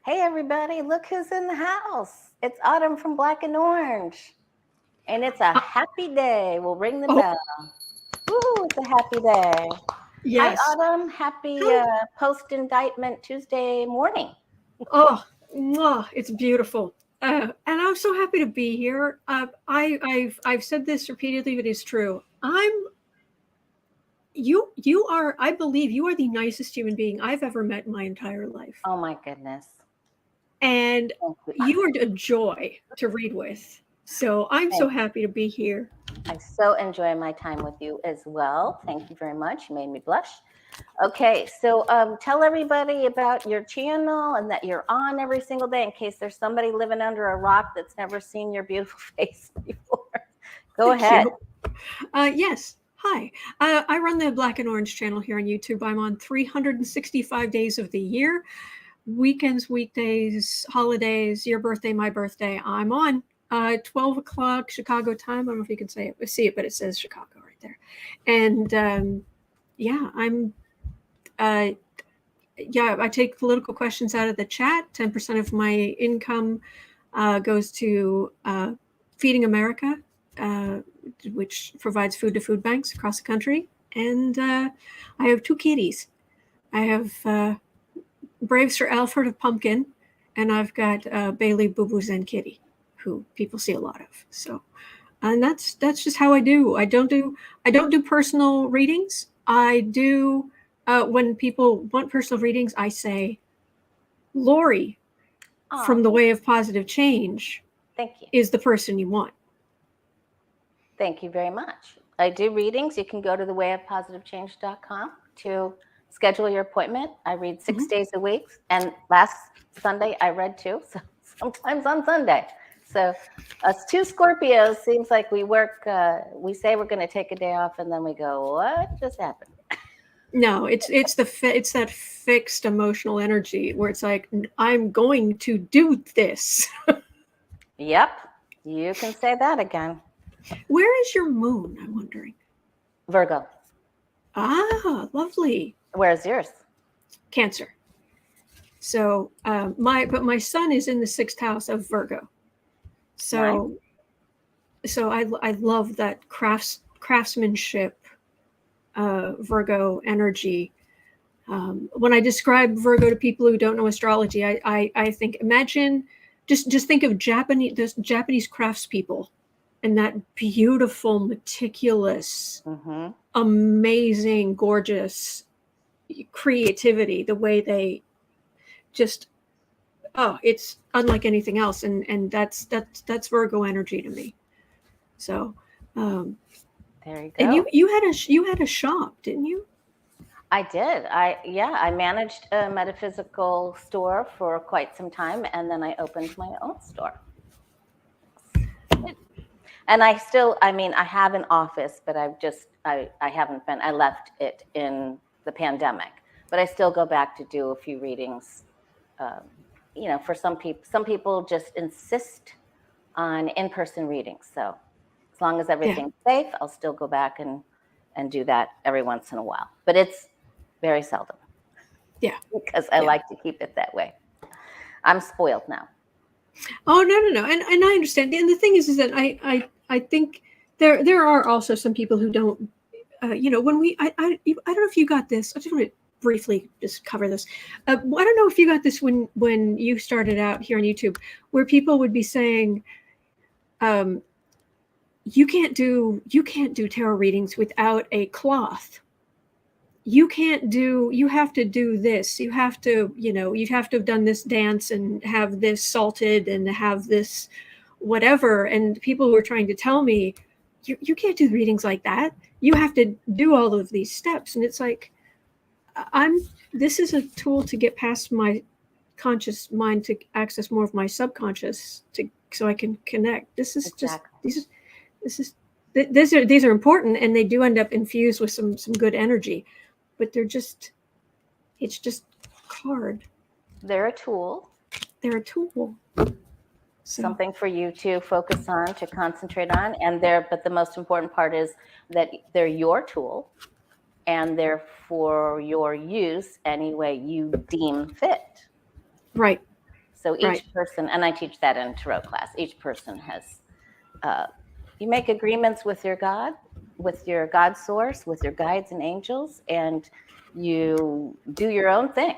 Hey, everybody, look who's in the house. It's Autumn from Black and Orange. And it's a happy day. We'll ring the bell. Woo, it's a happy day. Yes. Hi, Autumn. Happy post-indictment Tuesday morning. It's beautiful. And I'm so happy to be here. I've said this repeatedly, but it's true. You are, I believe you are the nicest human being I've ever met in my entire life. Oh, my goodness. And you are a joy to read with. So I'm so happy to be here. I so enjoy my time with you as well. Thank you very much. You made me blush. Okay, so tell everybody about your channel and that you're on every single day in case there's somebody living under a rock that's never seen your beautiful face before. Go ahead. Yes. Hi. I run the Black and Orange channel here on YouTube. I'm on 365 days of the year. Weekends, weekdays, holidays, your birthday, my birthday. I'm on 12 o'clock Chicago time. I don't know if you can see it, but it says Chicago right there. And I'm I take political questions out of the chat. 10% of my income goes to Feeding America, which provides food to food banks across the country. And I have two kitties. I have Brave Sir Alfred of Pumpkin, and I've got Bailey Boo Boo Zen Kitty, who people see a lot of. So, and that's just how I do. I don't do personal readings. I do when people want personal readings, I say, Lori from The Way of Positive Change. Thank you. Is the person you want. Thank you very much. I do readings. You can go to thewayofpositivechange.com to schedule your appointment. I read 6 days a week. And last Sunday I read 2, so sometimes on Sunday. So us two Scorpios, seems like we work, we say we're going to take a day off and then we go, what just happened? No, it's that fixed emotional energy where it's like, I'm going to do this. Yep. You can say that again. Where is your moon, I'm wondering? Virgo. Ah, lovely. Where's yours? Cancer. So my son is in the 6th house of Virgo. So nice. So I love that craftsmanship, Virgo energy. When I describe Virgo to people who don't know astrology, I think, imagine, just think of Japanese craftspeople and that beautiful, meticulous, amazing, gorgeous creativity, the way they just, it's unlike anything else. And that's Virgo energy to me. So, there you go. And you had a shop, didn't you? I did. I managed a metaphysical store for quite some time, and then I opened my own store. And I have an office, but I haven't been. I left it in the pandemic, but I still go back to do a few readings. For some people just insist on in-person readings. So as long as everything's safe, I'll still go back and do that every once in a while. But it's very seldom. Yeah. Because I like to keep it that way. I'm spoiled now. Oh, no. And I understand. And the thing is that I think there are also some people who don't, when I don't know if you got this. I just want to briefly just cover this. I don't know if you got this when you started out here on YouTube, where people would be saying, you can't do tarot readings without a cloth. You have to do this. You have to, you'd have to have done this dance and have this salted and have this whatever. And people were trying to tell me, you can't do readings like that. You have to do all of these steps. And it's like, this is a tool to get past my conscious mind to access more of my subconscious so I can connect. This is these are important, and they do end up infused with some good energy, but it's just card. They're a tool. Something for you to focus on, to concentrate on, but the most important part is that they're your tool, and they're for your use any way you deem fit. Right. So each person, and I teach that in tarot class, each person has, you make agreements with your God source, with your guides and angels, and you do your own thing.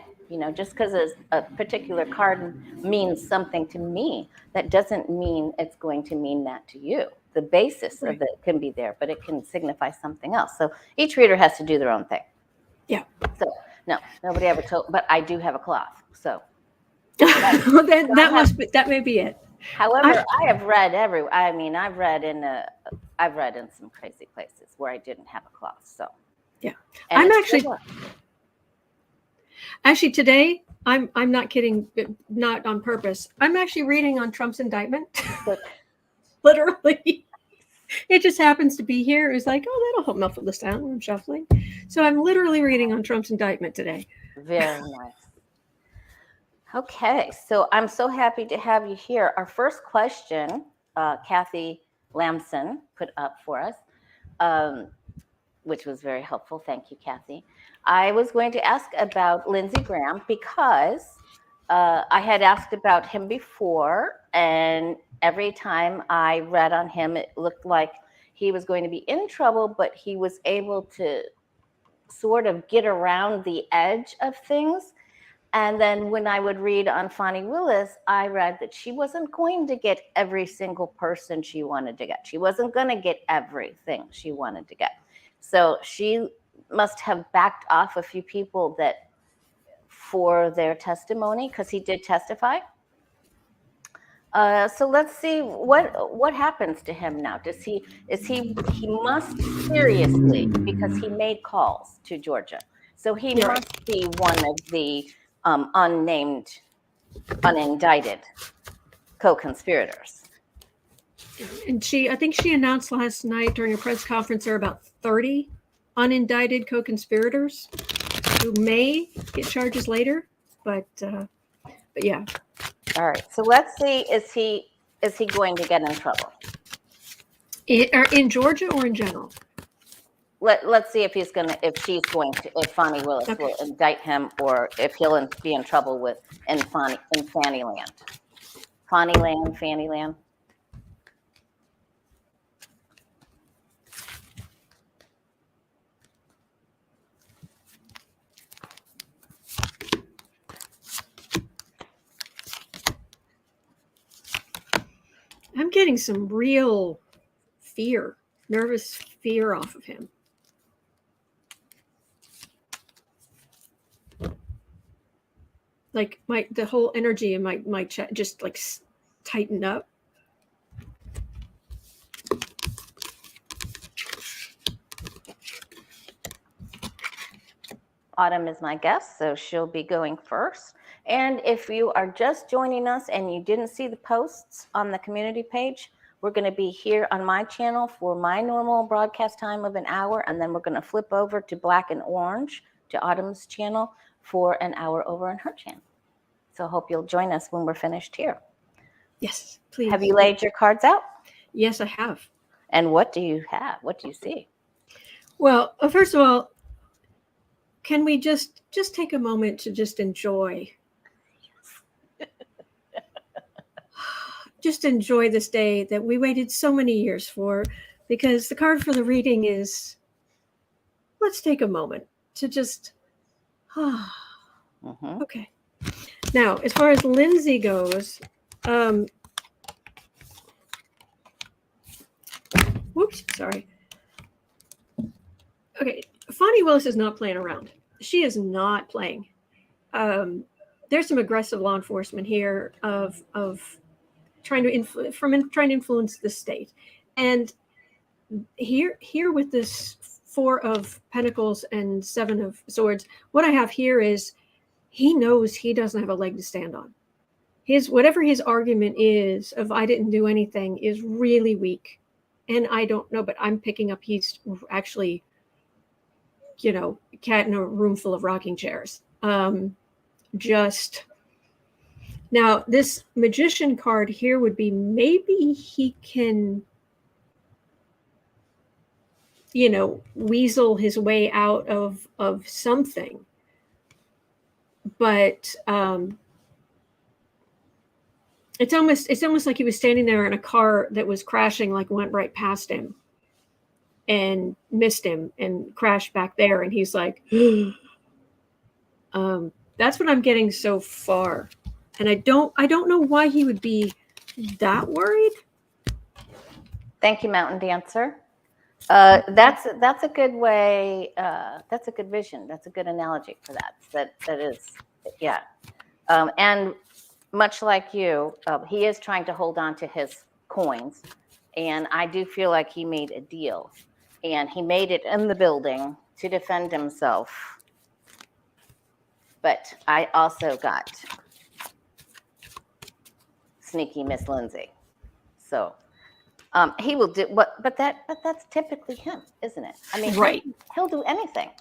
Just because a particular card means something to me, that doesn't mean it's going to mean that to you. The basis of it can be there, but it can signify something else. So each reader has to do their own thing. Yeah. So no, nobody ever told, but I do have a cloth. So that may be it. However, I have read I've read in some crazy places where I didn't have a cloth. So yeah, and I'm actually today. I'm not kidding, not on purpose. I'm actually reading on Trump's indictment. Literally, it just happens to be here. It's like, oh, that'll help muffle the sound when I'm shuffling. So I'm literally reading on Trump's indictment today. Very nice. Okay, so I'm so happy to have you here. Our first question, Kathy Lamson put up for us, which was very helpful. Thank you, Kathy. I was going to ask about Lindsey Graham because I had asked about him before, and every time I read on him, it looked like he was going to be in trouble, but he was able to sort of get around the edge of things. And then when I would read on Fani Willis, I read that she wasn't going to get every single person she wanted to get. She wasn't going to get everything she wanted to get. So she must have backed off a few people that for their testimony, because he did testify. So let's see what happens to him now. He must seriously, because he made calls to Georgia. So he must be one of the unnamed, unindicted co-conspirators. And I think she announced last night during a press conference there are about 30 unindicted co-conspirators who may get charges later, but yeah. All right. So let's see. Is he going to get in trouble? In Georgia or in general? Let's see if if Fani Willis will indict him, or if he'll be in trouble in Fannyland. Fannyland. I'm getting some real nervous fear off of him. Like the whole energy in my chest just like tightened up. Autumn is my guest, so she'll be going first. And if you are just joining us and you didn't see the posts on the community page, we're going to be here on my channel for my normal broadcast time of an hour, and then we're going to flip over to Black and Orange, to Autumn's channel, for an hour over on her channel. So I hope you'll join us when we're finished here. Yes, please. Have you laid your cards out? Yes, I have. And what do you have? What do you see? Well, first of all, can we just take a moment to just enjoy? Just enjoy this day that we waited so many years for, because the card for the reading is, let's take a moment to just, Okay. Now, as far as Lindsay goes, whoops, sorry. Okay, Fani Willis is not playing around. She is not playing. There's some aggressive law enforcement here of trying to influence the state, and here with this 4 of Pentacles and 7 of Swords, what I have here is he knows he doesn't have a leg to stand on. Whatever his argument is of I didn't do anything is really weak, and I don't know, but I'm picking up he's actually, cat in a room full of rocking chairs. Now, this Magician card here would be maybe he can, weasel his way out of something. But It's almost like he was standing there in a car that was crashing, like went right past him and missed him and crashed back there, and he's like, that's what I'm getting so far. And I don't know why he would be that worried. Thank you, Mountain Dancer. That's a good way. That's a good vision. That's a good analogy for that. That is, yeah. And much like you, he is trying to hold on to his coins, and I do feel like he made a deal, and he made it in the building to defend himself. But I also got sneaky Miss Lindsay, so. He will do what, but that's typically him, isn't it? I mean, right. He'll do anything,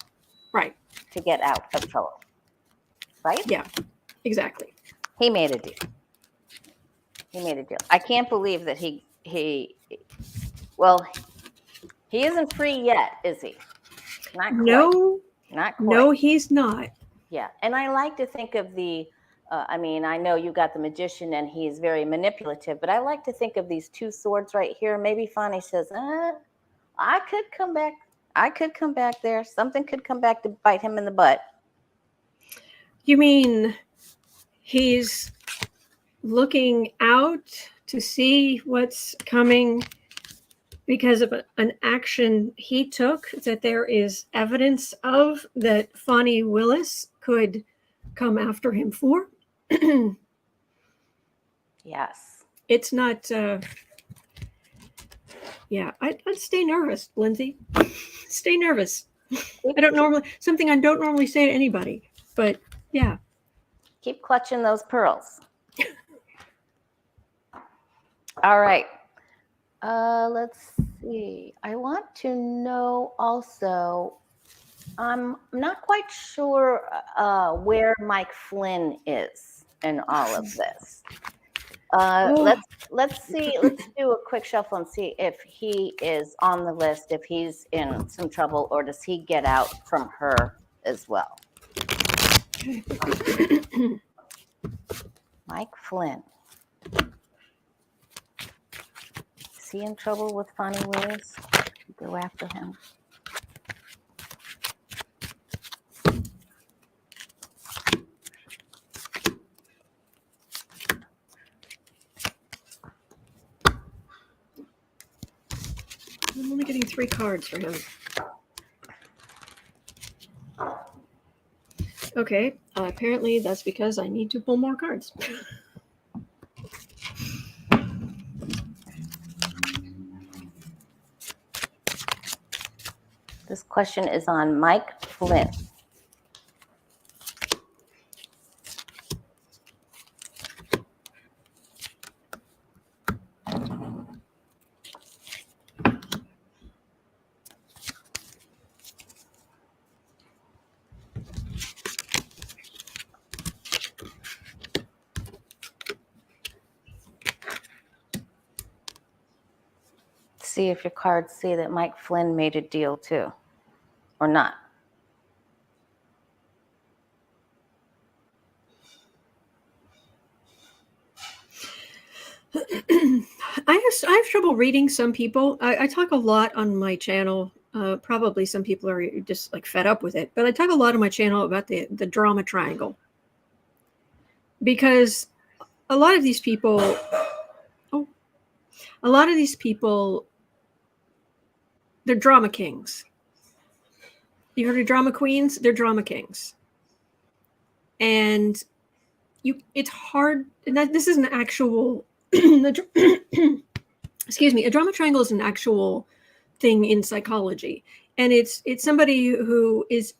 right, to get out of trouble, right? Yeah, exactly. He made a deal. I can't believe that he isn't free yet, is he? Not quite. No, not quite. No, he's not. Yeah, and I like to think of the. I mean, I know you got the magician and he's very manipulative, but I like to think of these two swords right here. Maybe Fani says, I could come back. I could come back there. Something could come back to bite him in the butt. You mean he's looking out to see what's coming because of an action he took that there is evidence of that Fani Willis could come after him for? Yes. It's not, I'd stay nervous, Lindsay. Stay nervous. Something I don't normally say to anybody, but yeah. Keep clutching those pearls. All right. Let's see. I want to know also, I'm not quite sure where Mike Flynn is in all of this. Let's see. Let's do a quick shuffle and see if he is on the list, if he's in some trouble, or does he get out from her as well? Mike Flynn. Is he in trouble with Fani Willis? Go after him. I'm only getting 3 cards for him. Okay, apparently that's because I need to pull more cards. This question is on Mike Flynn. See if your cards say that Mike Flynn made a deal too, or not. I have trouble reading some people. I talk a lot on my channel. Probably some people are just like fed up with it, but I talk a lot on my channel about the drama triangle, because a lot of these people, they're drama kings. You heard of drama queens? They're drama kings. And it's hard. And this is an actual, excuse me, a drama triangle is an actual thing in psychology. And it's somebody who is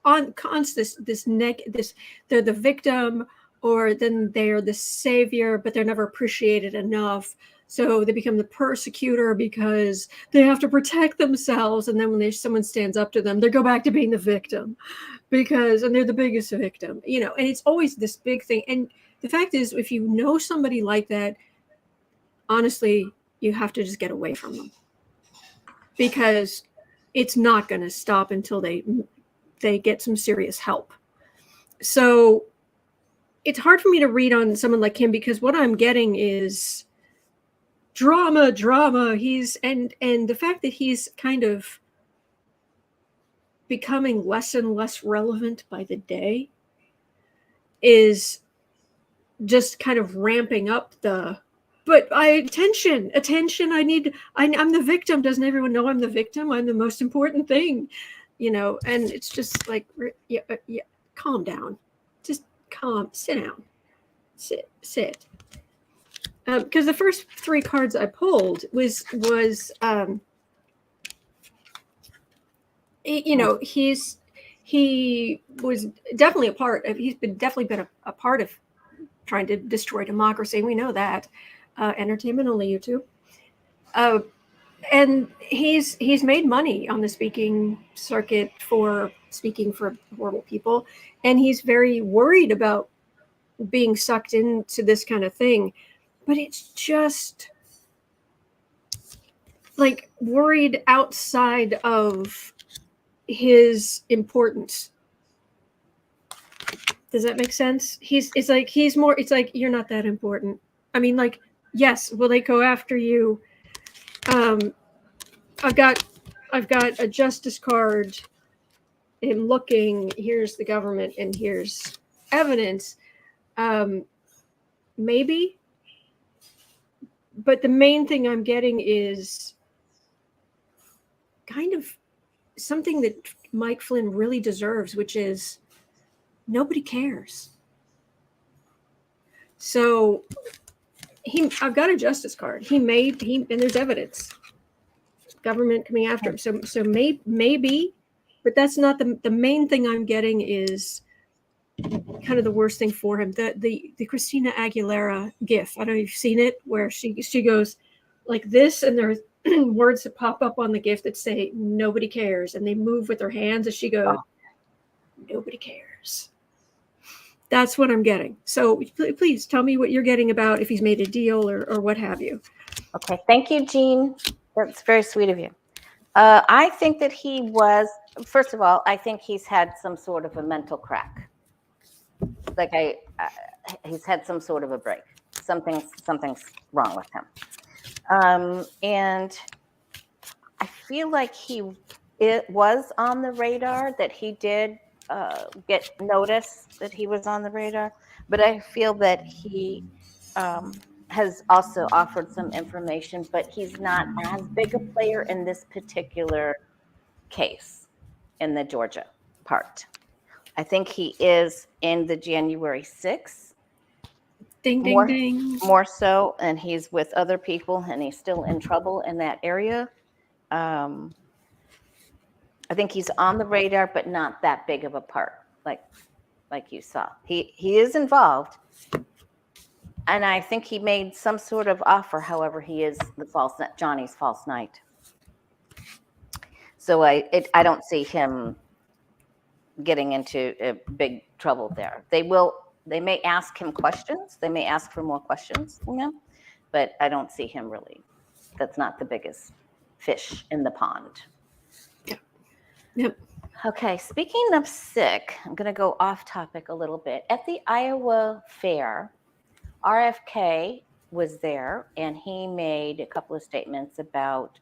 on constant, they're the victim, or then they're the savior, but they're never appreciated enough. So they become the persecutor because they have to protect themselves. And then when someone stands up to them, they go back to being the victim and they're the biggest victim, and it's always this big thing. And the fact is, if you know somebody like that, honestly, you have to just get away from them, because it's not going to stop until they get some serious help. So it's hard for me to read on someone like him because what I'm getting is drama. And the fact that he's kind of becoming less and less relevant by the day is just kind of ramping up attention. I'm the victim. Doesn't everyone know I'm the victim? I'm the most important thing, and it's just like, yeah, calm down. Just sit down. Sit. Because the first 3 cards I pulled was he was definitely he's definitely been a part of trying to destroy democracy. We know that. Entertainment only YouTube. And he's made money on the speaking circuit for speaking for horrible people. And he's very worried about being sucked into this kind of thing. But it's just like worried outside of his importance. Does that make sense? It's like you're not that important. I mean, like, yes, will they go after you? I've got a justice card. I'm looking. Here's the government, and here's evidence. Maybe, but the main thing I'm getting is kind of something that Mike Flynn really deserves, which is nobody cares. So I've got a justice card. And there's evidence. Government coming after him. So maybe, but that's not the main thing I'm getting is kind of the worst thing for him. The Christina Aguilera gif. I don't know if you've seen it, where she goes like this, and there's words that pop up on the gif that say nobody cares, and they move with their hands as she goes, nobody cares. That's what I'm getting. So please tell me what you're getting about if he's made a deal or what have you. Okay. Thank you, Jean. That's very sweet of you. I think that first of all, I think he's had some sort of a mental crack. Like he's had some sort of a break. Something's wrong with him. And I feel like it was on the radar, that he did get notice that he was on the radar, but I feel that he has also offered some information, but he's not as big a player in this particular case in the Georgia part. I think he is in the January 6th. Ding, ding, ding. More so, and he's with other people, and he's still in trouble in that area. I think he's on the radar, but not that big of a part, like you saw. He is involved, and I think he made some sort of offer. However, he is Johnny's false knight. So I don't see him getting into a big trouble there. They may ask him questions. They may ask for more questions from him, but I don't see him really. That's not the biggest fish in the pond. Yep. Okay, speaking of sick, I'm going to go off topic a little bit. At the Iowa Fair, RFK was there, and he made a couple of statements about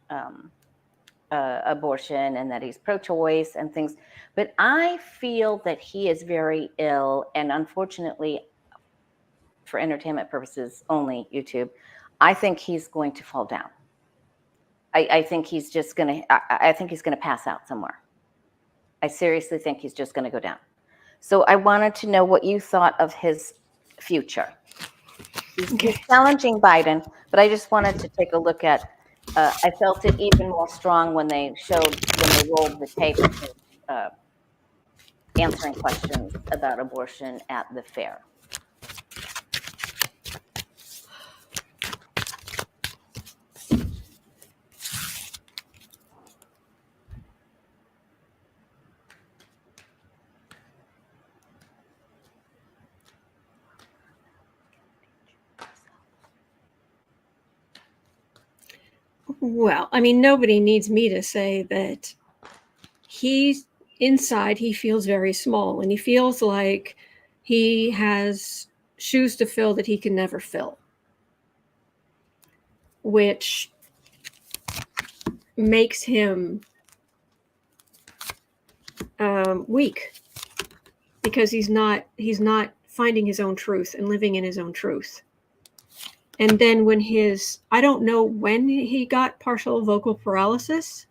abortion and that he's pro-choice and things. But I feel that he is very ill, and unfortunately, for entertainment purposes only, YouTube, I think he's going to fall down. I think he's just going to. I think he's going to pass out somewhere. I seriously think he's just going to go down. So I wanted to know what you thought of his future. He's challenging Biden, but I just wanted to take a look at. I felt it even more strong when they rolled the tape of answering questions about abortion at the fair. Well, I mean, nobody needs me to say that he's inside. He feels very small, and he feels like he has shoes to fill that he can never fill, which makes him weak, because he's not finding his own truth and living in his own truth. And then when I don't know when he got partial vocal paralysis,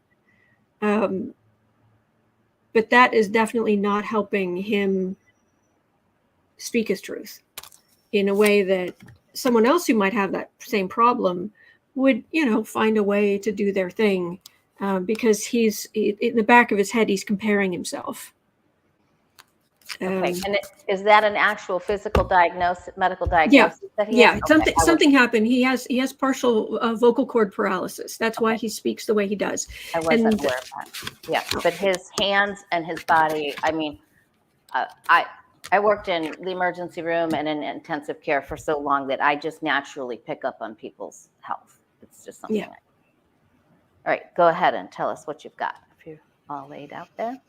but that is definitely not helping him speak his truth in a way that someone else who might have that same problem would, find a way to do their thing, because in the back of his head, he's comparing himself. Okay. And is that an actual physical diagnosis, medical diagnosis that he has? Okay. Something happened. He has partial vocal cord paralysis. That's why he speaks the way he does. I wasn't aware of that. Yeah, but his hands and his body. I mean, I worked in the emergency room and in intensive care for so long that I just naturally pick up on people's health. It's just something. Yeah. All right, go ahead and tell us what you've got. If you're all laid out there.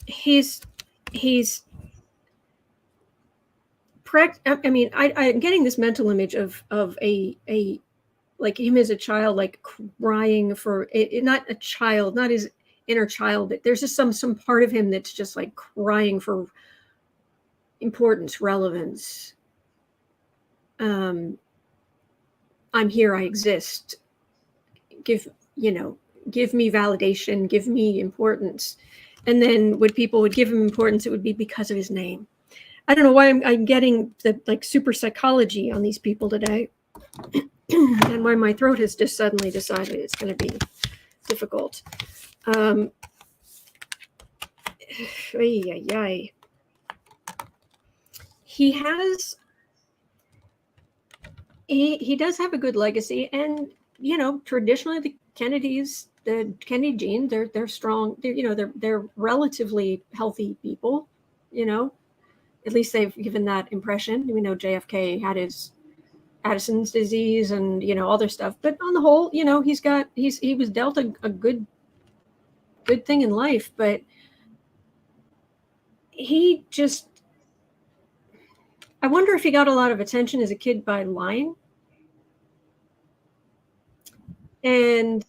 He's I mean, I'm getting this mental image of a like him as a child, like crying for it, not a child, not his inner child, but there's just some part of him that's just like crying for importance, relevance. I'm here, I exist. Give me validation, give me importance. And then when people would give him importance, it would be because of his name. I don't know why I'm getting the like super psychology on these people today. And why my throat has just suddenly decided it's going to be difficult. He does have a good legacy, and traditionally the Kennedys, the Kennedy gene, they're strong. They're relatively healthy people. At least they've given that impression. We know JFK had his Addison's disease and other stuff, but on the whole, he was dealt a good thing in life. But I wonder if he got a lot of attention as a kid by lying, and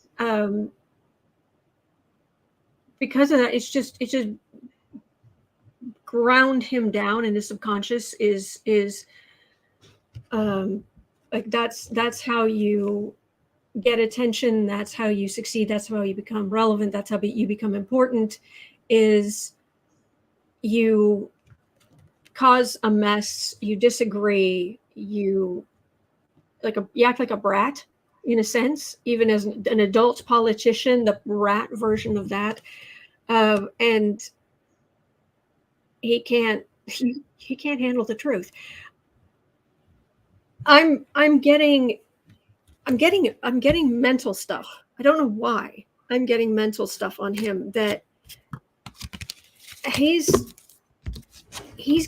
because of that, it's just ground him down, and his subconscious is like that's how you get attention, that's how you succeed, that's how you become relevant, that's how you become important, is you cause a mess, you disagree, you act like a brat in a sense, even as an adult politician, the brat version of that, and he can't handle the truth. I'm getting mental stuff. I don't know why. I'm getting mental stuff on him that he's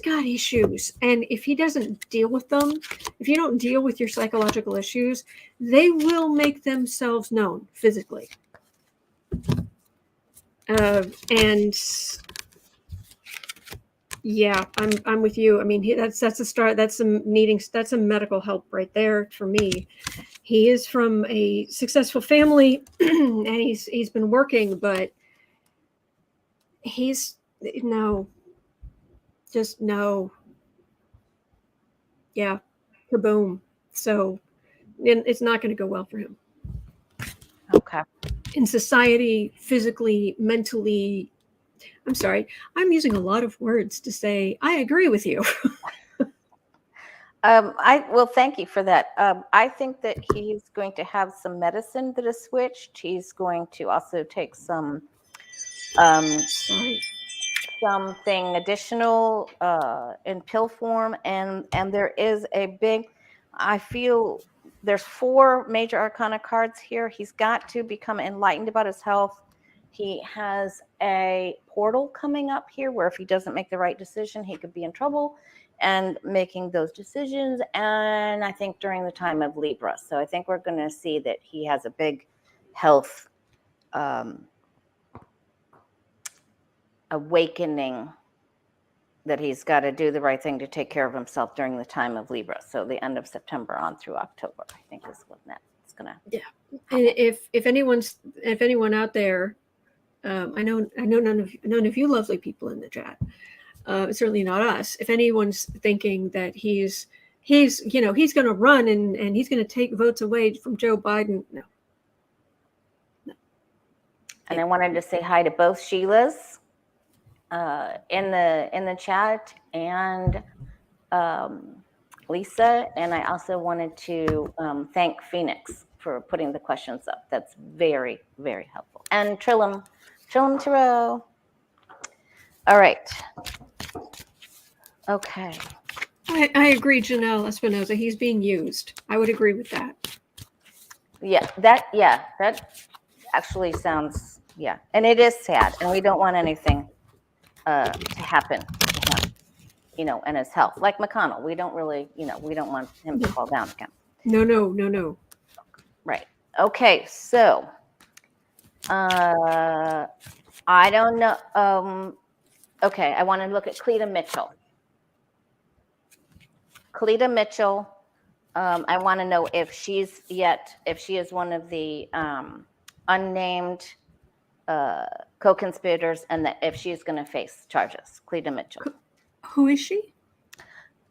got issues, and if he doesn't deal with them, if you don't deal with your psychological issues, they will make themselves known physically. And yeah, I'm with you. I mean, that's a start. That's some medical help right there for me. He is from a successful family, and he's been working, but yeah, kaboom. So it's not going to go well for him. Okay. In society, physically, mentally. I'm sorry. I'm using a lot of words to say I agree with you. Thank you for that. I think that he's going to have some medicine that is switched. He's going to also take something additional in pill form, and there is I feel there's 4 major arcana cards here. He's got to become enlightened about his health. He has a portal coming up here where if he doesn't make the right decision, he could be in trouble, and making those decisions. And I think during the time of Libra. So I think we're going to see that he has a big health awakening that he's got to do the right thing to take care of himself during the time of Libra. So the end of September on through October, I think is when that's going to. Yeah. And if anyone out there, I know none of you lovely people in the chat, certainly not us. If anyone's thinking that he's going to run and he's going to take votes away from Joe Biden, no. And I wanted to say hi to both Sheilas in the chat and Lisa. And I also wanted to thank Phoenix for putting the questions up. That's very, very helpful. And Trilum Taro. All right. Okay. I agree, Janelle Espinoza. He's being used. I would agree with that. Yeah, that actually sounds, and it is sad, and we don't want anything to happen to him, and his health. Like McConnell, we don't really, we don't want him to fall down again. No. Right. Okay, so I don't know. Okay, I want to look at Cleta Michell. I want to know if she is one of the unnamed co-conspirators, and that if she's going to face charges. Cleta Michell. Who is she?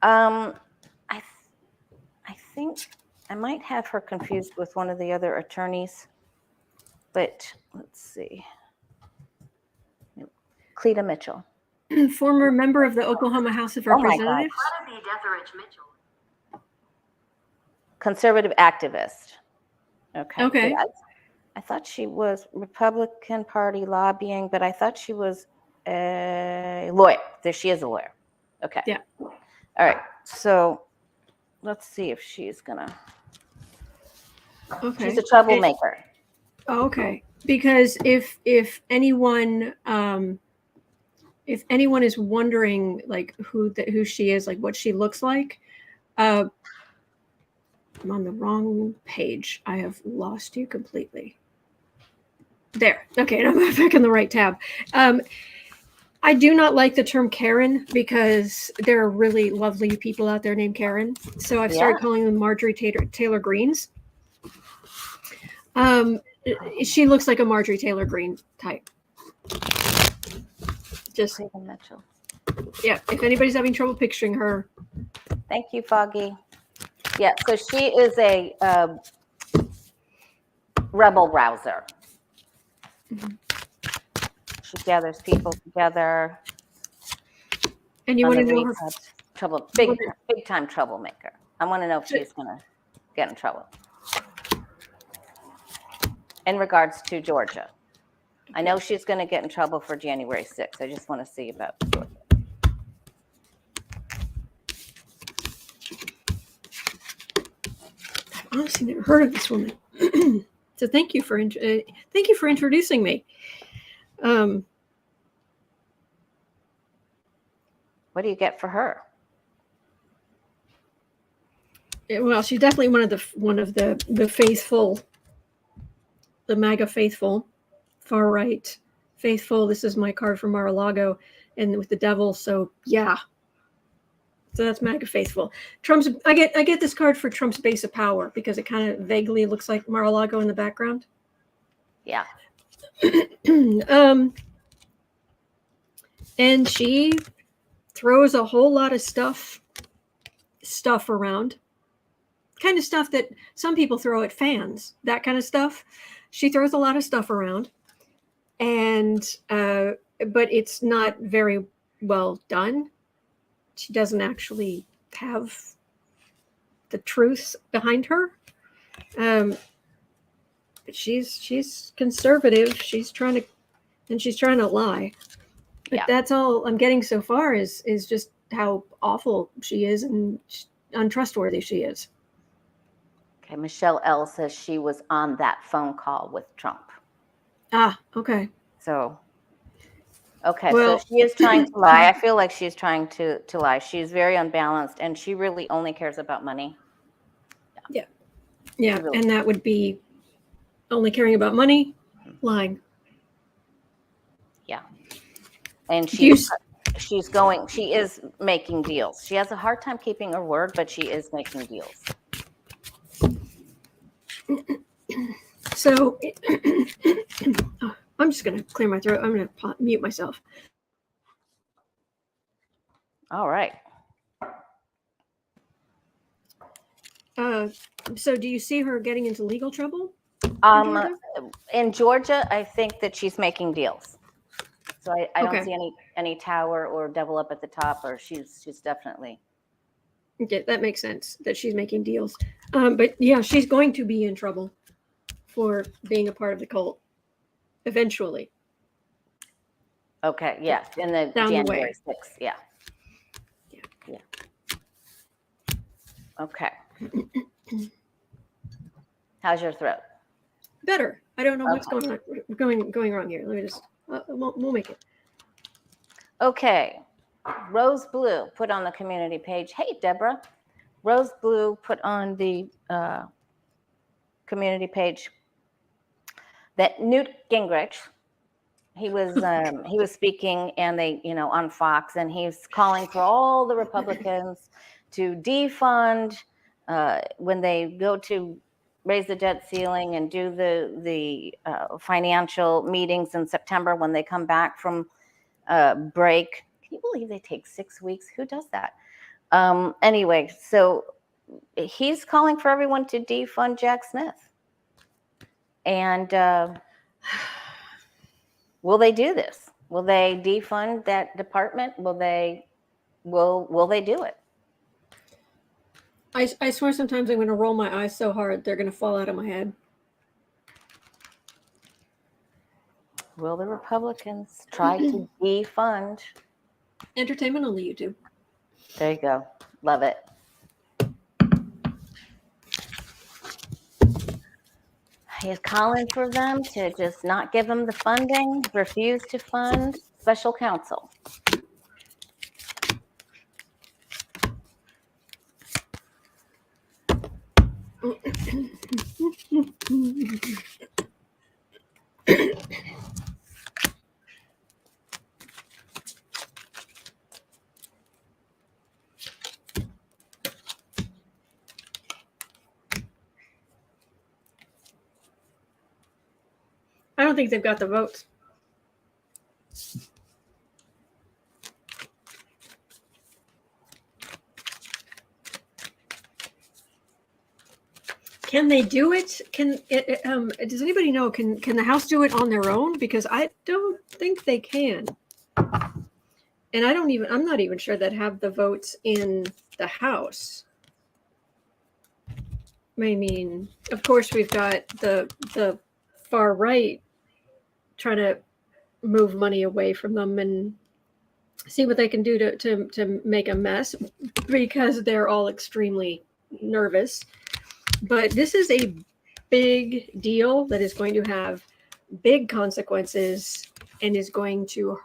I think I might have her confused with one of the other attorneys, but let's see. Cleta Michell. Former member of the Oklahoma House of Representatives. Conservative activist. Okay. I thought she was Republican Party lobbying, but I thought she was a lawyer. She is a lawyer. Okay. Yeah. All right. So let's see if she's gonna. Okay. She's a troublemaker. Okay. Because if anyone is wondering like who she is, like what she looks like, I'm on the wrong page. I have lost you completely. There. Okay, and I'm back in the right tab. I do not like the term Karen because there are really lovely people out there named Karen. So I've started calling them Marjorie Taylor Greens. She looks like a Marjorie Taylor Greene type. Just Mitchell. Yeah, if anybody's having trouble picturing her. Thank you, Foggy. Yeah, so she is a rebel rouser. Mm-hmm. She gathers people together. And you want to know her big time troublemaker. I want to know if she's going to get in trouble. In regards to Georgia. I know she's going to get in trouble for January 6th. I just want to see about Georgia. I've honestly never heard of this woman. So thank you for introducing me. What do you get for her? Well, she's definitely one of the faithful, the MAGA faithful, far right faithful. This is my card from Mar-a-Lago, and with the devil. So yeah, so that's MAGA faithful. I get this card for Trump's base of power because it kind of vaguely looks like Mar-a-Lago in the background. Yeah. And she throws a whole lot of stuff around. Kind of stuff that some people throw at fans, that kind of stuff. She throws a lot of stuff around, and but it's not very well done. She doesn't actually have the truth behind her. But she's conservative. She's trying to lie. But that's all I'm getting so far is just how awful she is and untrustworthy she is. Okay, Michelle L says she was on that phone call with Trump. Ah, okay. So she is trying to lie. I feel like she's trying to lie. She's very unbalanced, and she really only cares about money. Yeah, really. And that would be only caring about money, lying. Yeah. and Do you, she is making deals. She has a hard time keeping her word, but she is making deals. so I'm just going to clear my throat. I'm going to mute myself. All right. So do you see her getting into legal trouble? In Georgia, I think that she's making deals. So I don't Okay. see any tower or devil up at the top, or she's definitely. Okay, that makes sense that she's making deals. But yeah, she's going to be in trouble for being a part of the cult eventually. Okay, yeah, in the Down the January way. 6th, yeah. Okay. How's your throat? Better. I don't know what's going wrong here. Let me just. We'll make it. Okay. Rose Blue put on the community page. Hey, Deborah. Rose Blue put on the community page that Newt Gingrich, he was speaking, and they, on Fox, and he's calling for all the Republicans to defund when they go to raise the debt ceiling and do the financial meetings in September when they come back from break. Can you believe they take 6 weeks? Who does that? Anyway, so he's calling for everyone to defund Jack Smith. And will they do this? Will they defund that department? Will they do it? I swear sometimes I'm going to roll my eyes so hard they're going to fall out of my head. Will the Republicans try to defund? Entertainment on the YouTube. There you go. Love it. He's calling for them to just not give them the funding, refuse to fund special counsel. I don't think they've got the votes. Can they do it? Does anybody know? Can the House do it on their own? Because I don't think they can. And I'm not even sure that have the votes in the House. I mean, of course, we've got the far right trying to move money away from them and see what they can do to make a mess, because they're all extremely nervous. But this is a big deal that is going to have big consequences and is going to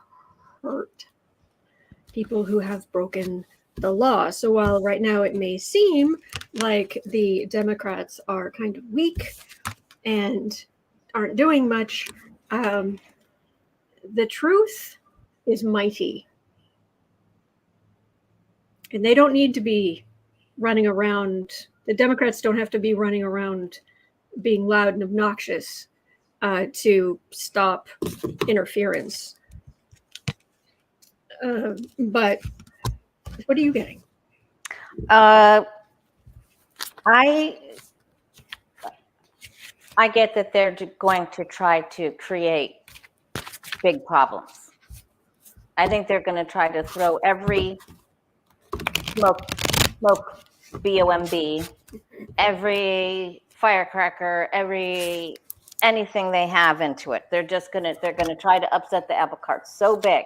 hurt people who have broken the law. So while right now it may seem like the Democrats are kind of weak and aren't doing much, the truth is mighty. And they don't need to be running around. The Democrats don't have to be running around being loud and obnoxious to stop interference. But what are you getting? I get that they're going to try to create big problems. I think they're going to try to throw every smoke BOMB, every firecracker, anything they have into it. They're going to try to upset the apple cart so big.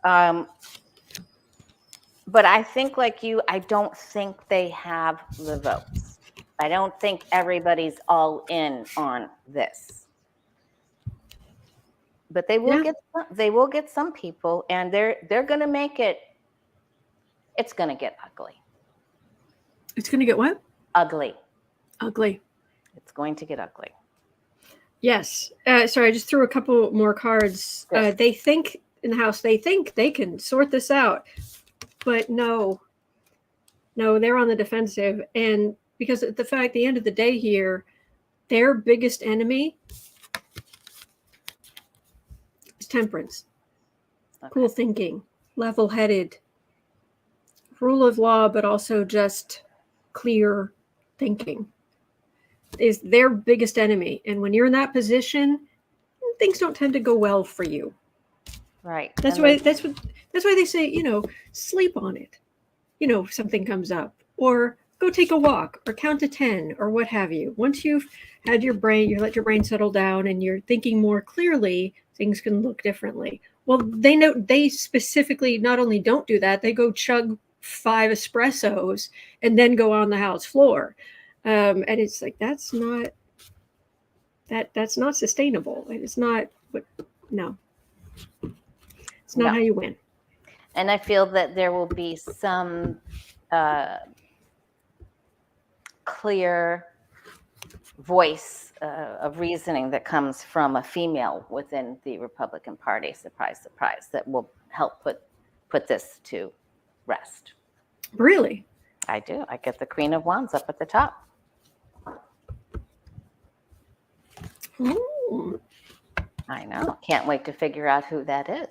But I think, like you, I don't think they have the votes. I don't think everybody's all in on this. But they will get some people, and they're going to make it. It's going to get ugly. It's going to get what? Ugly. Ugly. It's going to get ugly. Yes. Sorry, I just threw a couple more cards. Yes. They think in the House. They think they can sort this out, but no, they're on the defensive. And because at the end of the day here, their biggest enemy is temperance, cool thinking, level-headed, rule of law, but also just clear thinking is their biggest enemy. And when you're in that position, things don't tend to go well for you. Right. That's why they say, sleep on it. If something comes up, or go take a walk, or count to 10, or what have you. Once you've had you let your brain settle down and you're thinking more clearly, things can look differently. Well, they specifically not only don't do that, they go chug 5 espressos and then go on the House floor. And it's like, that's not sustainable. And it's not it's not how you win. And I feel that there will be some clear voice of reasoning that comes from a female within the Republican Party, surprise, surprise, that will help put this to rest. Really? I do. I get the Queen of Wands up at the top. Ooh. I know. Can't wait to figure out who that is.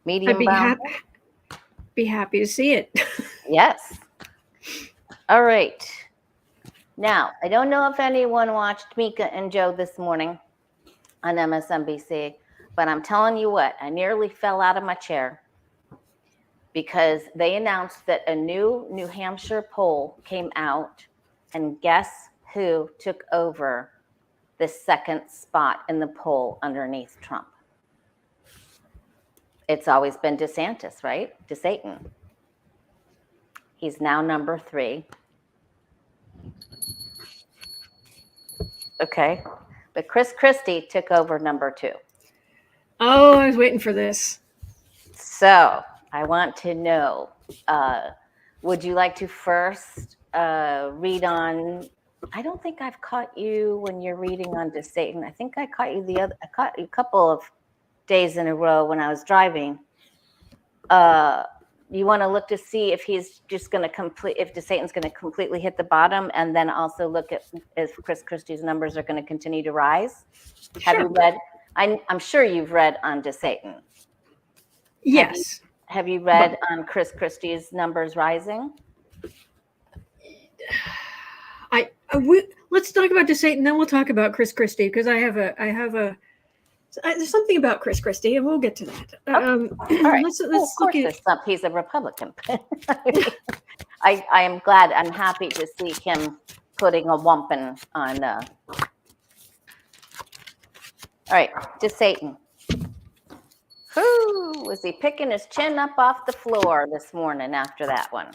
I'd be happy to see it. Yes. All right. Now, I don't know if anyone watched Mika and Joe this morning on MSNBC, but I'm telling you what, I nearly fell out of my chair because they announced that a new New Hampshire poll came out, and guess who took over the second spot in the poll underneath Trump? It's always been DeSantis, right? DeSatan. He's now number 3. Okay. But Christie took over number 2. Oh, I was waiting for this. So I want to know, would you like to first read on, I don't think I've caught you when you're reading on DeSatan. I think I caught you I caught you a couple of days in a row when I was driving. You want to look to see if he's just going to if DeSatan's going to completely hit the bottom, and then also look at if Christie's numbers are going to continue to rise. Sure. Have you read? I'm sure you've read on DeSatan. Yes. Have you read on Christie's numbers rising? Let's talk about DeSatan, then we'll talk about Christie, because I have there's something about Christie, and we'll get to that. All right. Let's look at. He's a Republican. I am glad. I'm happy to see him putting a wumpin on. All right, DeSatan. Whoo, was he picking his chin up off the floor this morning after that one?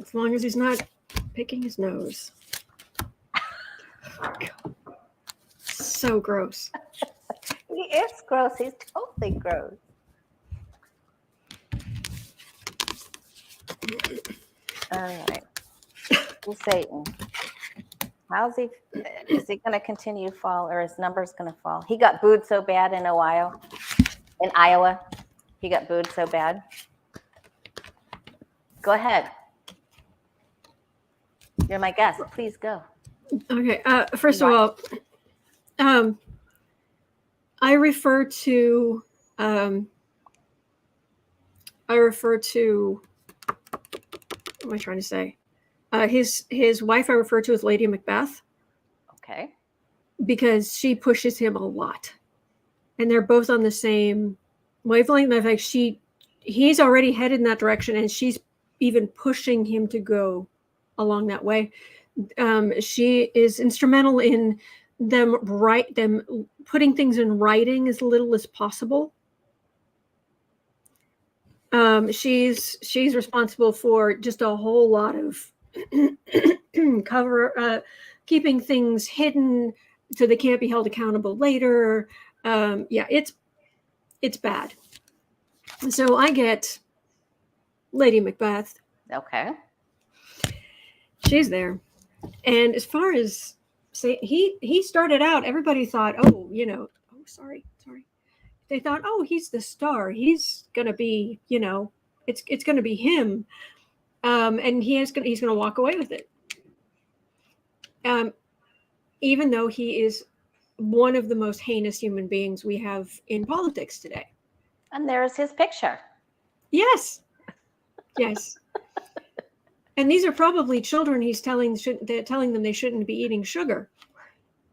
As long as he's not picking his nose. So gross. He is gross. He's totally gross. All right. DeSatan. Is he going to continue to fall, or his numbers going to fall? He got booed so bad in Iowa. He got booed so bad. Go ahead. You're my guest. Please go. Okay. First of all, I refer to what am I trying to say? His wife I refer to as Lady Macbeth. Okay. Because she pushes him a lot. And they're both on the same wavelength. In fact, he's already headed in that direction, and she's even pushing him to go along that way. She is instrumental in them putting things in writing as little as possible. She's responsible for just a whole lot of keeping things hidden so they can't be held accountable later. It's bad. So I get Lady Macbeth. Okay. She's there. And as far as he started out, everybody thought, sorry. they thought, oh, he's the star. He's gonna be, it's gonna be him, and he's gonna walk away with it. Even though he is one of the most heinous human beings we have in politics today. And there's his picture. Yes. Yes. And these are probably children he's telling them they shouldn't be eating sugar.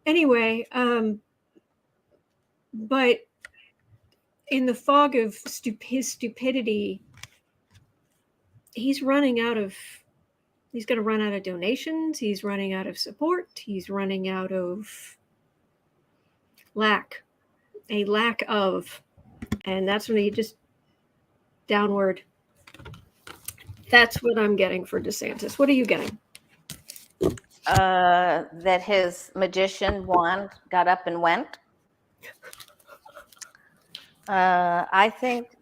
Anyway, but in the fog of his stupidity, he's going to run out of donations. He's running out of support. He's running out of a lack of, and that's when he just downward. That's what I'm getting for DeSantis. What are you getting? That his magician wand got up and went. I think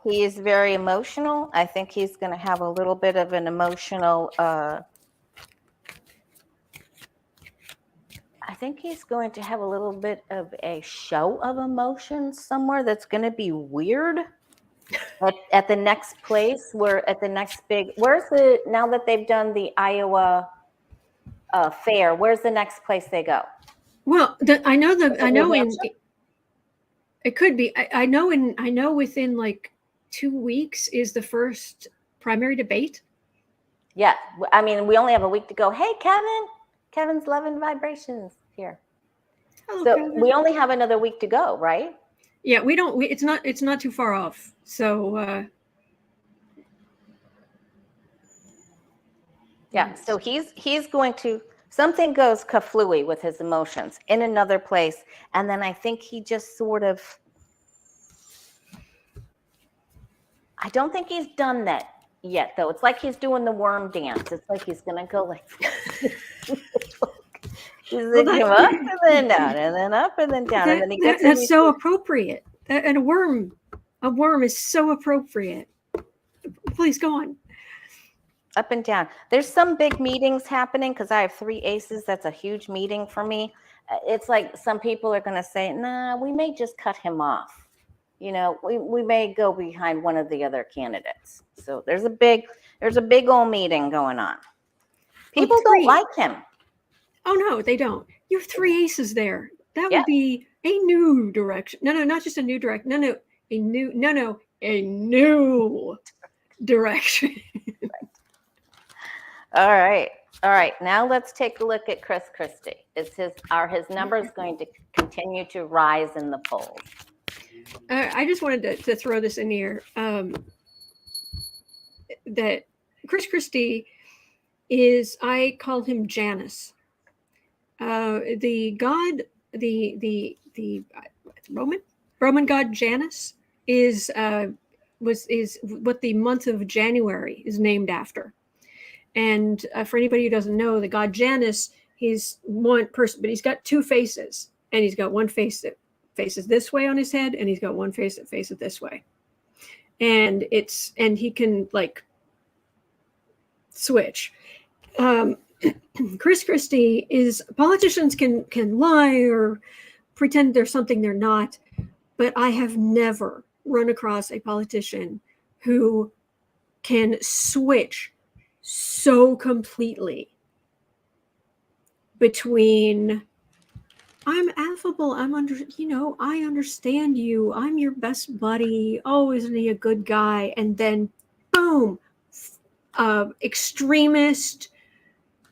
he is very emotional. I think he's going to have a little bit of an emotional. I think he's going to have a little bit of a show of emotions somewhere that's going to be weird. At the next place, now that they've done the Iowa fair, where's the next place they go? Well, I know it could be. I know within like 2 weeks is the first primary debate. Yeah, I mean, we only have a week to go. Hey, Kevin's Love and Vibrations here. Hello, So Kevin. we only have another week to go, right? Yeah, it's not too far off. So yeah, so he's going to, something goes kaflooey with his emotions in another place, and then I think he just sort of, I don't think he's done that yet, though. It's like he's doing the worm dance. It's like he's gonna go like he's like up and then down, and then up and then down, and then he gets. That's so appropriate. And a worm is so appropriate. Please go on. Up and down. There's some big meetings happening because I have 3 aces. That's a huge meeting for me. It's like some people are going to say, nah, we may just cut him off. We may go behind one of the other candidates. So there's a big old meeting going on. People don't like him. Oh, no, they don't. You have 3 aces there. That would be a new direction. No, not just a new direction. A new direction. All right. Now let's take a look at Christie. His numbers going to continue to rise in the polls? I just wanted to throw this in here. That Christie is, I call him Janus. The Roman god Janus is what the month of January is named after. And for anybody who doesn't know, the god Janus, he's one person, but he's got 2 faces, and he's got one face that faces this way on his head, and he's got one face that faces this way. And he can like switch. Christie is, politicians can lie or pretend they're something they're not, but I have never run across a politician who can switch so completely between I'm affable, I understand you, I'm your best buddy, oh, isn't he a good guy? And then boom, extremist,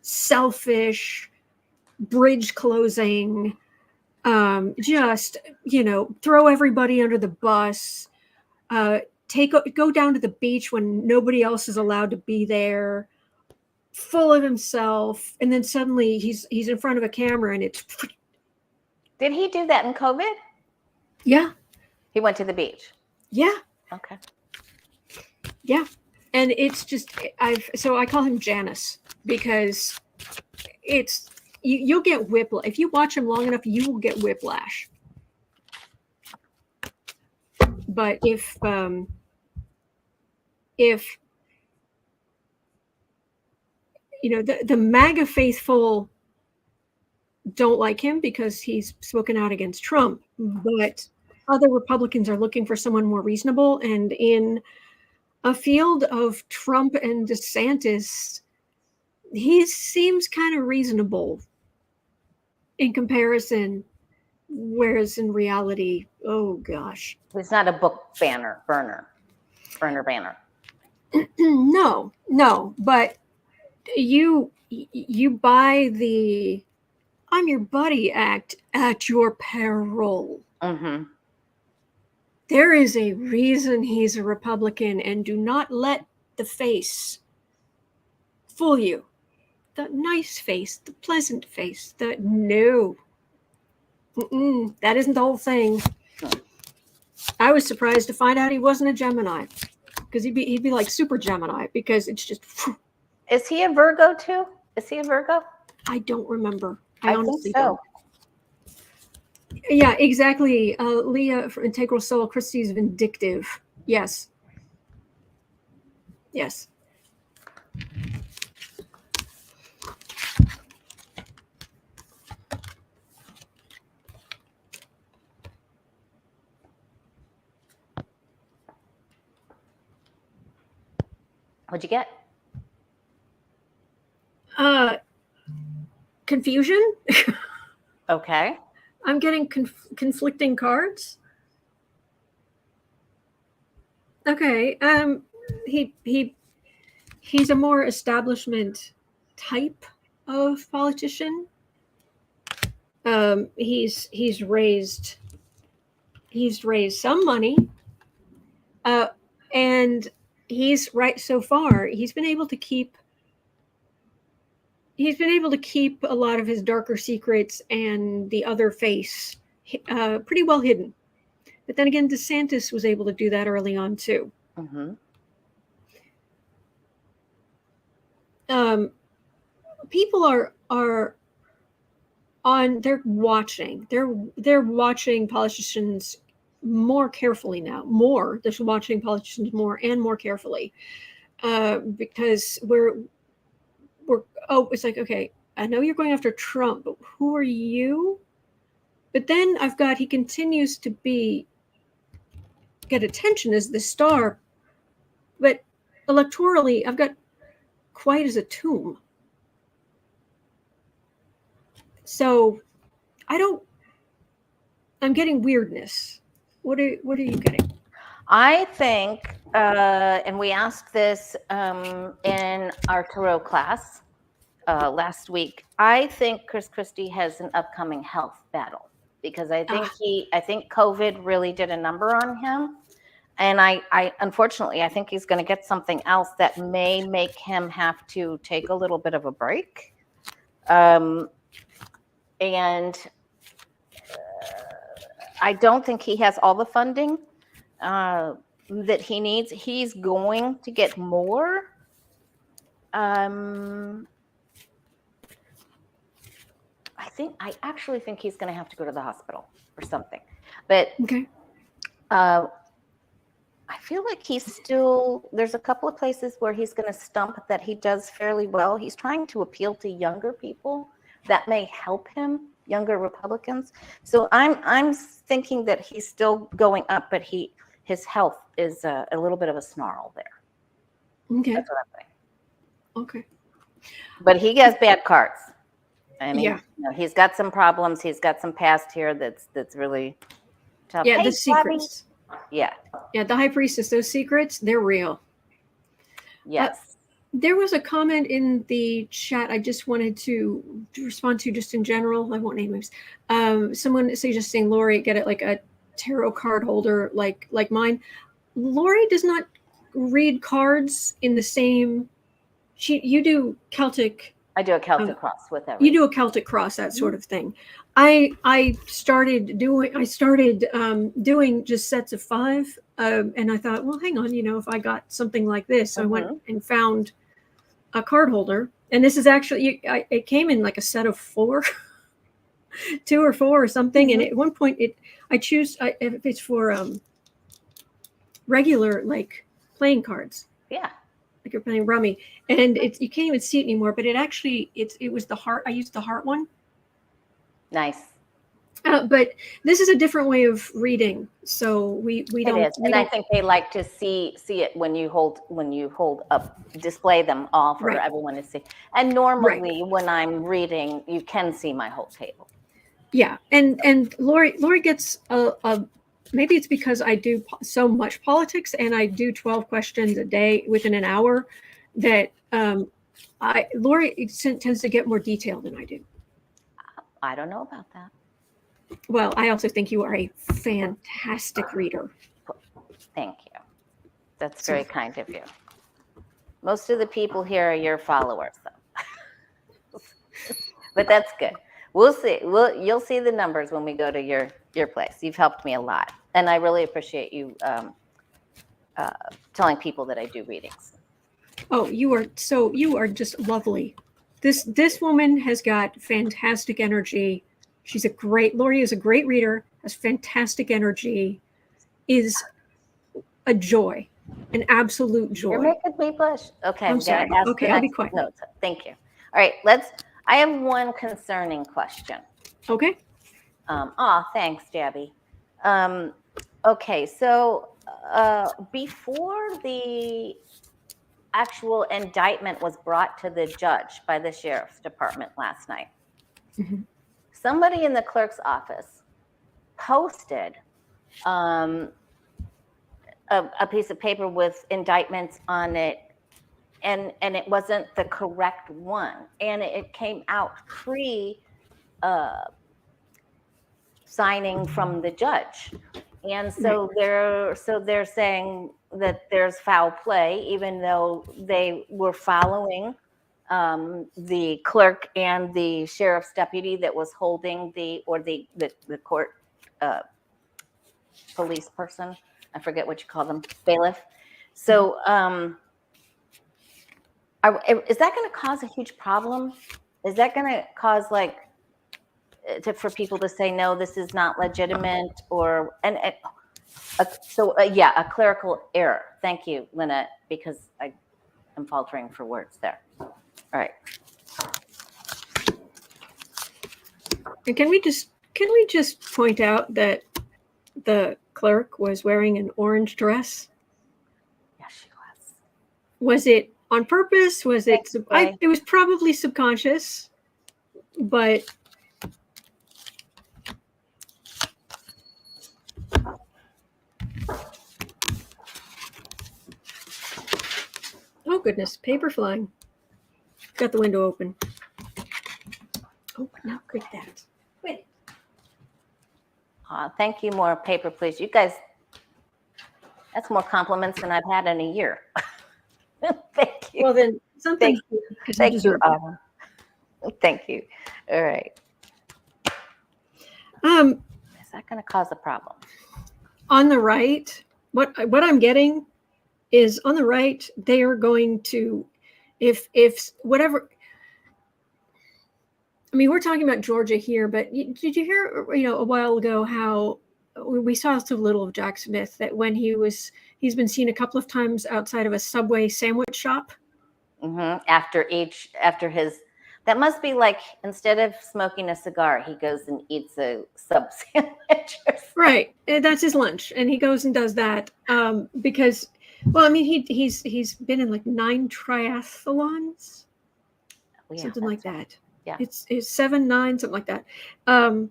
selfish, bridge closing, just throw everybody under the bus, go down to the beach when nobody else is allowed to be there, full of himself, and then suddenly he's in front of a camera and it's. Did he do that in COVID? Yeah. He went to the beach. Yeah. Okay. Yeah. And it's just, so I call him Janus because it's, you'll get whiplash. If you watch him long enough, you will get whiplash. But if the MAGA faithful don't like him because he's spoken out against Trump, but other Republicans are looking for someone more reasonable. And in a field of Trump and DeSantis, he seems kind of reasonable in comparison, whereas in reality, oh gosh. He's not a book burner banner. No, but you buy the "I'm your buddy" act at your peril. Mm-hmm. There is a reason he's a Republican, and do not let the face fool you. The nice face, the pleasant face, no. That isn't the whole thing. I was surprised to find out he wasn't a Gemini, because he'd be like super Gemini, because it's just. Is he a Virgo too? Is he a Virgo? I don't remember. I honestly think so. don't. Yeah, exactly. Leah for Integral Soul, Christie's vindictive. Yes. Yes. What'd you get? Confusion. Okay. I'm getting conflicting cards. Okay. He's a more establishment type of politician. He's raised some money, and he's right so far. He's been able to keep a lot of his darker secrets and the other face pretty well hidden. But then again, DeSantis was able to do that early on too. Mm-hmm. People are on. They're watching politicians more carefully now. They're watching politicians more and more carefully, because it's like, okay, I know you're going after Trump, but who are you? But then he continues to get attention as the star, but electorally, I've got quiet as a tomb. So I'm getting weirdness. What are you getting? I think, and we asked this in our tarot class last week. I think Christie has an upcoming health battle, because I think COVID really did a number on him, and I unfortunately I think he's going to get something else that may make him have to take a little bit of a break, and I don't think he has all the funding that he needs. He's going to get more. I actually think he's going to have to go to the hospital or something. But Okay. I feel like there's a couple of places where he's going to stump that he does fairly well. He's trying to appeal to younger people. That may help him, younger Republicans. So I'm thinking that he's still going up, but his health is a little bit of a snarl there. Okay. That's what I'm thinking. Okay. But he has bad cards. I mean, Yeah. He's got some problems. He's got some past here that's really tough. Yeah, Hey, the secrets. Bobby. Yeah. Yeah, the High Priestess, those secrets, they're real. Yes. There was a comment in the chat I just wanted to respond to, just in general. I won't name names. Someone suggesting Lori get it like a tarot card holder like mine. Lori does not read cards in the same. You do Celtic. I do a Celtic cross with everything. You do a Celtic cross, that sort of thing. I started doing just sets of 5, and I thought, well, hang on, if I got something like this, so I went and found a card holder, and this is actually it came in like a set of 4, 2 or 4 or something, and at one point I choose if it's for regular like playing cards. Yeah. Like you're playing rummy, and you can't even see it anymore. But it was the heart. I used the heart one. Nice. But this is a different way of reading, so we It don't. is, and I think they like to see it when you hold up, display them all for Right. everyone to see. And normally, when I'm reading, you can see my whole table. Yeah, and Lori gets a maybe it's because I do so much politics and I do 12 questions a day within an hour that Lori tends to get more detail than I do. I don't know about that. Well, I also think you are a fantastic reader. Thank you. That's very kind of you. Most of the people here are your followers, though. But that's good. We'll see. You'll see the numbers when we go to your place. You've helped me a lot, and I really appreciate you telling people that I do readings. Oh, you are just lovely. This woman has got fantastic energy. Lori is a great reader, has fantastic energy, is a joy, an absolute joy. You're making me blush. Okay, I'm sorry. Okay, I'll be quiet. No, thank you. All right, I have one concerning question. Okay. Thanks, Gabby. Okay, so before the actual indictment was brought to the judge by the sheriff's department last night, somebody in the clerk's office posted a piece of paper with indictments on it, and it wasn't the correct one, and it came out pre signing from the judge, and so they're saying that there's foul play, even though they were following the clerk and the sheriff's deputy that was holding the court police person. I forget what you call them, bailiff. So is that going to cause a huge problem? Is that going to cause for people to say, no, this is not legitimate, or a clerical error. Thank you, Lynette, because I am faltering for words there. All right. And can we just point out that the clerk was wearing an orange dress? Yes, she was. Was it on purpose? Was it? It was probably subconscious, but. Oh goodness, paper flying. Got the window open. Oh, now quit that. Quit. Thank you. More paper, please. You guys, that's more compliments than I've had in a year. Thank you. Well, then something. Thank you. Thank you. All right. Is that going to cause a problem? On the right, what I'm getting is on the right, they are going to, if whatever. I mean, we're talking about Georgia here, but did you hear, a while ago how we saw so little of Jack Smith that when he's been seen a couple of times outside of a Subway sandwich shop. After his, that must be like, instead of smoking a cigar, he goes and eats a sub sandwich. Right, that's his lunch, and he goes and does that because, well, I mean, he's been in like 9 triathlons, something like that. Yeah, it's 7, 9, something like that. On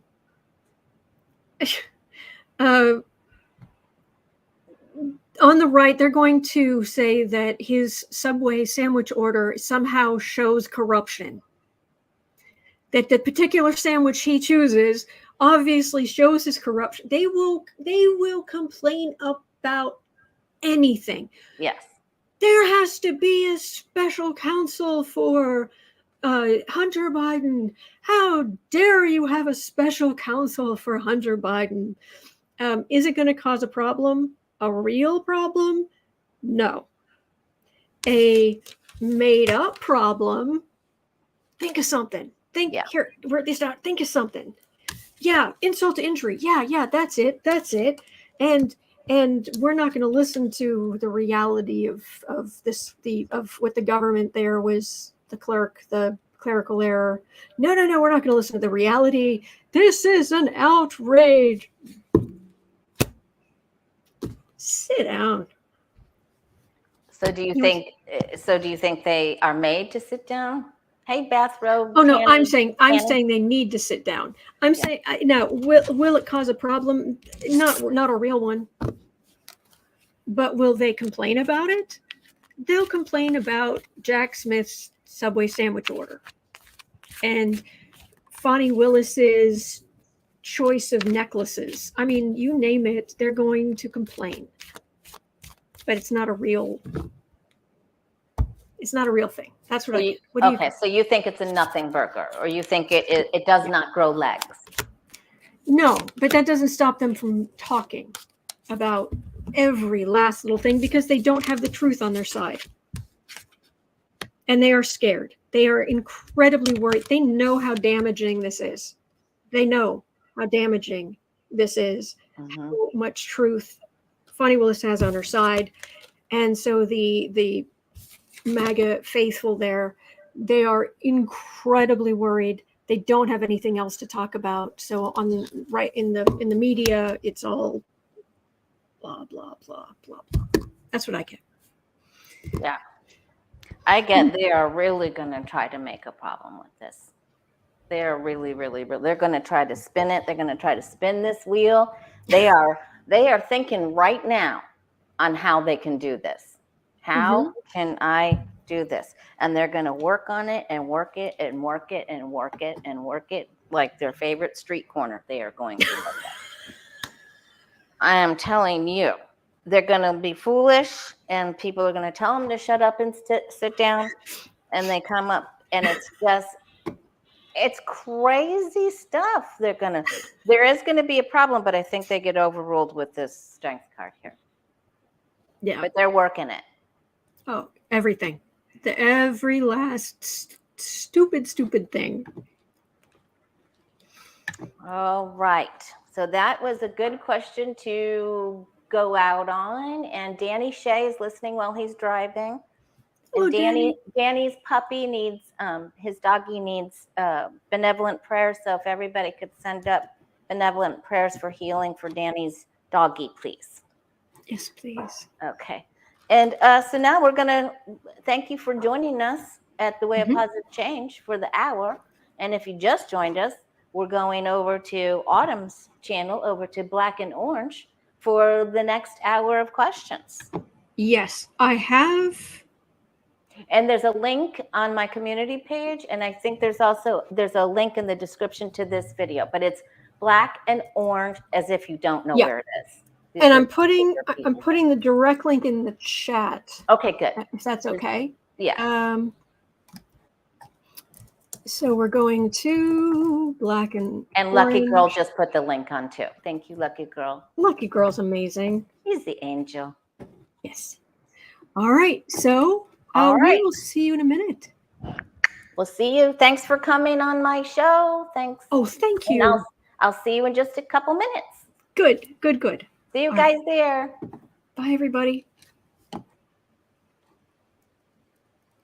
the right, they're going to say that his Subway sandwich order somehow shows corruption. That the particular sandwich he chooses obviously shows his corruption. They will complain about anything. Yes. There has to be a special counsel for Hunter Biden. How dare you have a special counsel for Hunter Biden? Is it going to cause a problem? A real problem? No. A made up problem? Think of something. Here, write this down. Think of something. Yeah, insult to injury. Yeah, that's it. And we're not going to listen to the reality of what the government there was, the clerk, the clerical error. No, we're not going to listen to the reality. This is an outrage. Sit down. So do you think they are made to sit down? Hey, bathrobe. Oh no, Tanny, I'm saying they need to sit down. I'm saying now, will it cause a problem? Not a real one. But will they complain about it? They'll complain about Jack Smith's Subway sandwich order and Fani Willis's choice of necklaces. I mean, you name it, they're going to complain. But it's not a real thing. That's what okay, so you think it's a nothing burger, or you think it does not grow legs? No, but that doesn't stop them from talking about every last little thing because they don't have the truth on their side. And they are scared. They are incredibly worried. They know how damaging this is. They know how damaging this is, how much truth Fani Willis has on her side. And so the MAGA faithful there, they are incredibly worried. They don't have anything else to talk about. So in the media, it's all blah, blah, blah, blah, blah. That's what I get. Yeah. I get they are really going to try to make a problem with this. They're really, they're going to try to spin it. They're going to try to spin this wheel. They are thinking right now on how they can do this. How can I do this? And they're going to work on it and work it and work it and work it and work it like their favorite street corner. They are going to work that. I am telling you, they're going to be foolish and people are going to tell them to shut up and sit down. And they come up and it's crazy stuff. There is going to be a problem, but I think they get overruled with this strength card here. Yeah. But they're working it. Oh, everything. Every last stupid thing. All right. So that was a good question to go out on. And Danny Shea is listening while he's driving. And Danny's puppy needs, his doggy needs benevolent prayers. So if everybody could send up benevolent prayers for healing for Danny's doggy, please. Yes, please. Okay. And so now we're going to thank you for joining us at The Way of Positive Change for the hour. And if you just joined us, we're going over to Autumn's channel, over to Black and Orange for the next hour of questions. Yes, I have. And there's a link on my community page. And I think there's a link in the description to this video, but it's Black and Orange as if you don't know where it is. And I'm putting the direct link in the chat. Okay, good. If that's okay. Yeah. So we're going to Black and Lucky Girl just put the link on too. Thank you, Lucky Girl. Lucky Girl's amazing. He's the angel. Yes. All right. So we will see you in a minute. We'll see you. Thanks for coming on my show. Thanks. Oh, thank you. And I'll see you in just a couple minutes. Good. See you guys there. Bye, everybody.